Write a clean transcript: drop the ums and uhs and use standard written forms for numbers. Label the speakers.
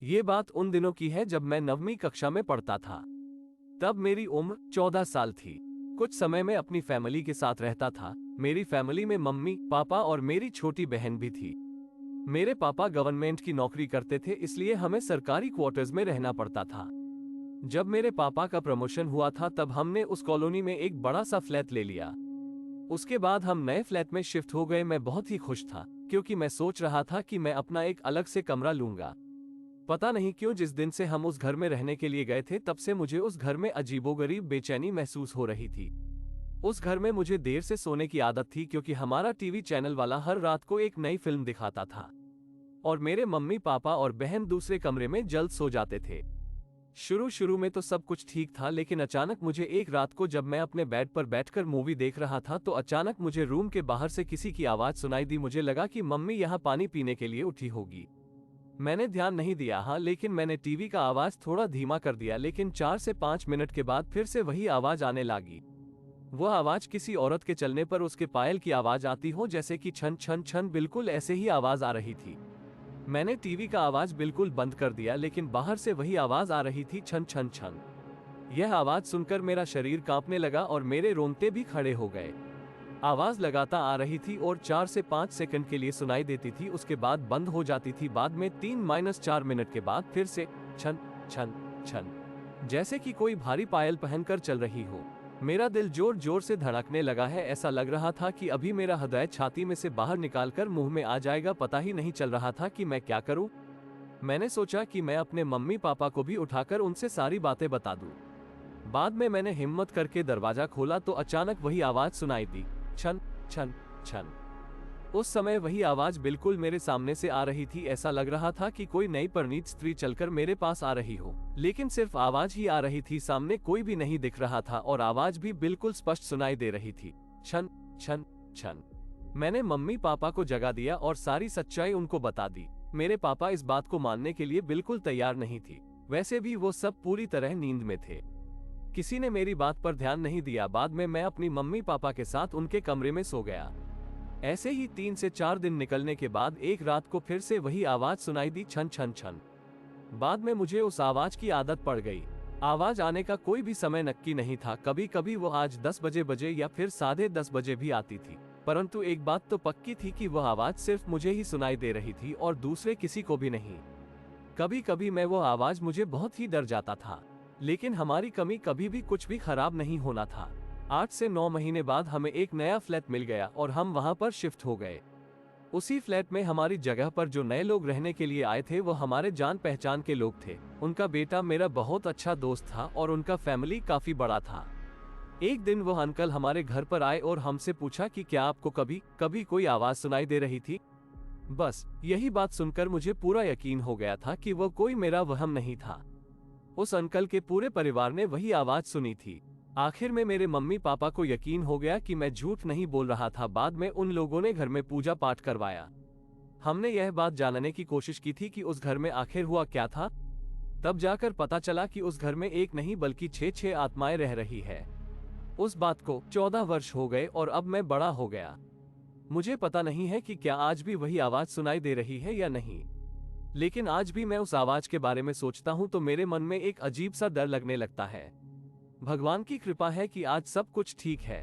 Speaker 1: ये बात उन दिनों की है जब मैं 9वीं कक्षा में पढ़ता था। तब मेरी उम्र 14 साल थी। कुछ समय में अपनी फैमिली के साथ रहता था। मेरी फैमिली में मम्मी, पापा और मेरी छोटी बहन भी थी। मेरे पापा गवर्नमेंट की नौकरी करते थे, इसलिए हमें सरकारी क्वार्टर्स में रहना पड़ता था। जब मेरे पापा का प्रमोशन हुआ था तब हमने उस कॉलोनी में एक बड़ा सा फ्लैट ले लिया। उसके बाद हम नए फ्लैट में शिफ्ट हो गए। मैं बहुत ही खुश था क्योंकि मैं सोच रहा था कि मैं अपना एक अलग से कमरा लूंगा। पता नहीं क्यों जिस दिन से हम उस घर में रहने के लिए गए थे तब से मुझे उस घर में अजीबोगरीब बेचैनी महसूस हो रही थी। उस घर में मुझे देर से सोने की आदत थी क्योंकि हमारा टीवी चैनल वाला हर रात को एक नई फिल्म दिखाता था और मेरे मम्मी पापा और बहन दूसरे कमरे में जल्द सो जाते थे। शुरू शुरू में तो सब कुछ ठीक था, लेकिन अचानक मुझे एक रात को जब मैं अपने बेड पर बैठकर मूवी देख रहा था तो अचानक मुझे रूम के बाहर से किसी की आवाज सुनाई दी। मुझे लगा कि मम्मी यहाँ पानी पीने के लिए उठी होगी। मैंने ध्यान नहीं दिया, हाँ, लेकिन मैंने टीवी का आवाज थोड़ा धीमा कर दिया। लेकिन 4 से 5 मिनट के बाद फिर से वही आवाज आने लगी। वह आवाज किसी औरत के चलने पर उसके पायल की आवाज आती हो, जैसे कि छन छन छन, बिल्कुल ऐसे ही आवाज आ रही थी। मैंने टीवी का आवाज बिल्कुल बंद कर दिया, लेकिन बाहर से वही आवाज आ रही थी, छन छन छन। यह आवाज सुनकर मेरा शरीर कांपने लगा और मेरे रोंगटे भी खड़े हो गए। आवाज लगातार आ रही थी और 4 से 5 सेकंड के लिए सुनाई देती थी, उसके बाद बंद हो जाती थी। बाद में 3-4 मिनट के बाद फिर से छन छन छन, जैसे कि कोई भारी पायल पहनकर चल रही हो। मेरा दिल जोर जोर से धड़कने लगा है। ऐसा लग रहा था कि अभी मेरा हृदय छाती में से बाहर निकालकर मुंह में आ जाएगा। पता ही नहीं चल रहा था कि मैं क्या करूं। मैंने सोचा कि मैं अपने मम्मी पापा को भी उठाकर उनसे सारी बातें बता दूं। बाद में मैंने हिम्मत करके दरवाजा खोला तो अचानक वही आवाज सुनाई दी, छन छन छन। उस समय वही आवाज बिल्कुल मेरे सामने से आ रही थी। ऐसा लग रहा था कि कोई नई परिणीत स्त्री चलकर मेरे पास आ रही हो, लेकिन सिर्फ आवाज ही आ रही थी, सामने कोई भी नहीं दिख रहा था और आवाज भी बिल्कुल स्पष्ट सुनाई दे रही थी, छन छन छन। मैंने मम्मी पापा को जगा दिया और सारी सच्चाई उनको बता दी। मेरे पापा इस बात को मानने के लिए बिल्कुल तैयार नहीं थी। वैसे भी वो सब पूरी तरह नींद में थे। किसी ने मेरी बात पर ध्यान नहीं दिया। बाद में मैं अपनी मम्मी पापा के साथ उनके कमरे में सो गया। ऐसे ही 3 से 4 दिन निकलने के बाद एक रात को फिर से वही आवाज सुनाई दी, छन छन छन। बाद में मुझे उस आवाज की आदत पड़ गई। आवाज आने का कोई भी समय नक्की नहीं था। कभी कभी वो आज 10 बजे या फिर 10:30 बजे भी आती थी, परंतु एक बात तो पक्की थी कि वह आवाज सिर्फ मुझे ही सुनाई दे रही थी और दूसरे किसी को भी नहीं। कभी कभी मैं वो आवाज मुझे बहुत ही डर जाता था, लेकिन हमारी कमी कभी भी कुछ भी खराब नहीं होना था। 8 से 9 महीने बाद हमें एक नया फ्लैट मिल गया और हम वहां पर शिफ्ट हो गए। उसी फ्लैट में हमारी जगह पर जो नए लोग रहने के लिए आए थे वो हमारे जान पहचान के लोग थे। उनका बेटा मेरा बहुत अच्छा दोस्त था और उनका फैमिली काफी बड़ा था। एक दिन वो अंकल हमारे घर पर आए और हमसे पूछा कि क्या आपको कभी कभी कोई आवाज सुनाई दे रही थी। बस यही बात सुनकर मुझे पूरा यकीन हो गया था कि वो कोई मेरा वहम नहीं था। उस अंकल के पूरे परिवार ने वही आवाज सुनी थी। आखिर में मेरे मम्मी पापा को यकीन हो गया कि मैं झूठ नहीं बोल रहा था। बाद में उन लोगों ने घर में पूजा पाठ करवाया। हमने यह बात जानने की कोशिश की थी कि उस घर में आखिर हुआ क्या था। तब जाकर पता चला कि उस घर में एक नहीं बल्कि 6 आत्माएं रह रही है। उस बात को 14 वर्ष हो गए और अब मैं बड़ा हो गया। मुझे पता नहीं है कि क्या आज भी वही आवाज सुनाई दे रही है या नहीं, लेकिन आज भी मैं उस आवाज के बारे में सोचता हूँ तो मेरे मन में एक अजीब सा डर लगने लगता है। भगवान की कृपा है कि आज सब कुछ ठीक है।